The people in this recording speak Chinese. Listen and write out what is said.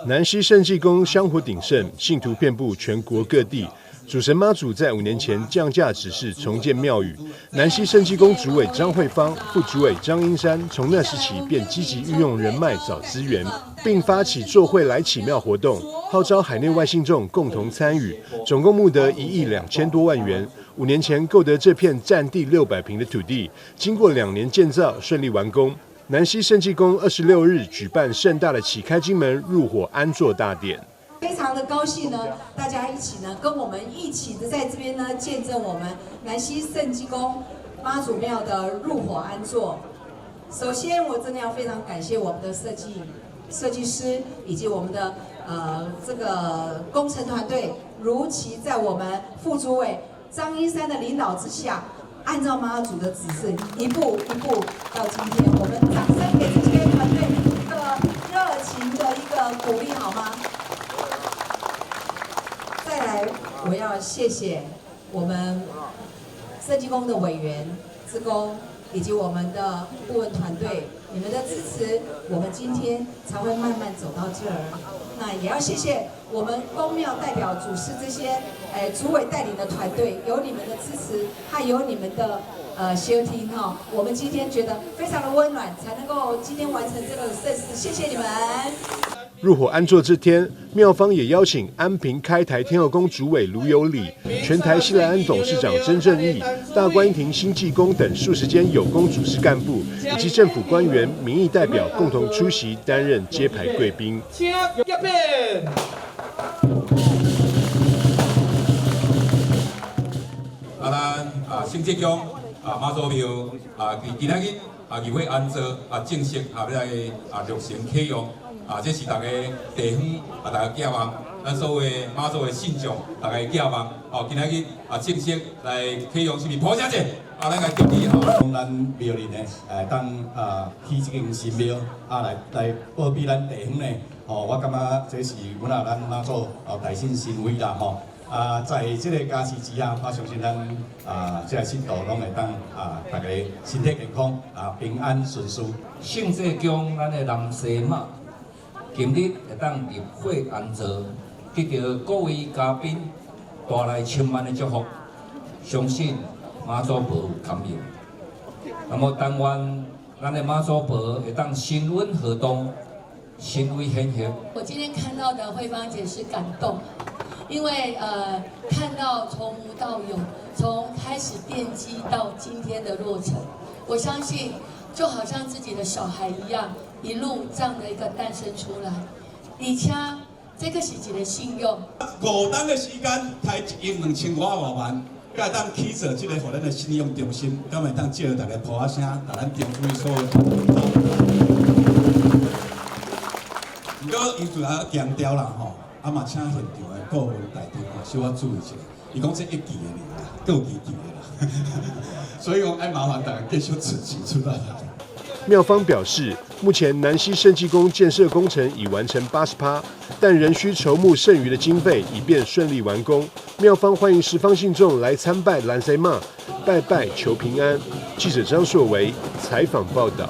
南溪圣济宫香火鼎盛，信徒遍布全国各地。主神妈祖在5年前降价指示重建庙宇，南溪圣济宫主委张惠芳、副主委张英山从那时起便积极运用人脉找资源，并发起做会来启庙活动，号召海内外信众共同参与，总共募得1亿2000多万元。5年前购得这片占地600坪的土地，经过2年建造，顺利完工。南溪圣济宫26日举办盛大的启开金门入伙安坐大典。非常的高兴呢，大家一起呢，跟我们一起的在这边呢，见证我们南溪圣济宫妈祖庙的入伙安坐。首先，我真的要非常感谢我们的设计师以及我们的这个工程团队，如期在我们副主委张英山的领导之下，按照妈祖的指示，一步一步到今天。我们掌声给这些团队一个热情的一个鼓励，好吗？再来，我要谢谢我们圣济宫的委员、志工以及我们的顾问团队，你们的支持，我们今天才会慢慢走到这儿。那也要谢谢我们宫庙代表主事这些主委带领的团队，有你们的支持，还有你们的协听哈，我们今天觉得非常的温暖，才能够今天完成这个盛事，谢谢你们。入伙安坐这天，庙方也邀请安平开台天后宫主委卢有礼、全台西来安董事长曾正义、大观亭新济公等数十间有功主事干部以及政府官员、民意代表共同出席，担任揭牌贵宾。咱圣济宫妈祖庙今仔日议会安坐正式来落成启用。这是大家地方大家寄望，咱所有妈祖的信众，大家寄望。今仔日正式来启用，是毋是普声者？咱来祝你讲咱庙里呢，当起这间新庙，来保庇咱地方呢。我感觉这是阮咱妈祖大信心威啦吼。在这个加持之下，我相信咱这个信徒拢会当大家身体健康平安顺遂。圣济宫咱的南西妈。今日会当入伙安坐，得到各位嘉宾带来千万的祝福，相信妈祖婆甘佑。那么，但愿咱的妈祖婆会当新温河东，新威显赫。我今天看到的慧芳姐是感动，因为看到从无到有，从开始奠基到今天的落成，我相信就好像自己的小孩一样。一路这样的一个诞生出来，而且这个是一个信用。5天的时间，台1亿2500万，才会当起造这个互咱的信用中心，敢会当借大家抱仔声，让咱中规所有。不过伊就来强调啦吼，嘛请现场的各位大众小可注意一下，伊讲这1期的尔，各有2期的啦，所以讲爱麻烦大家继续自己出来。庙方表示，目前南溪圣济宫建设工程已完成80%，但仍需筹募剩余的经费，以便顺利完工。庙方欢迎十方信众来参拜南西妈，拜拜求平安。记者张硕维采访报道。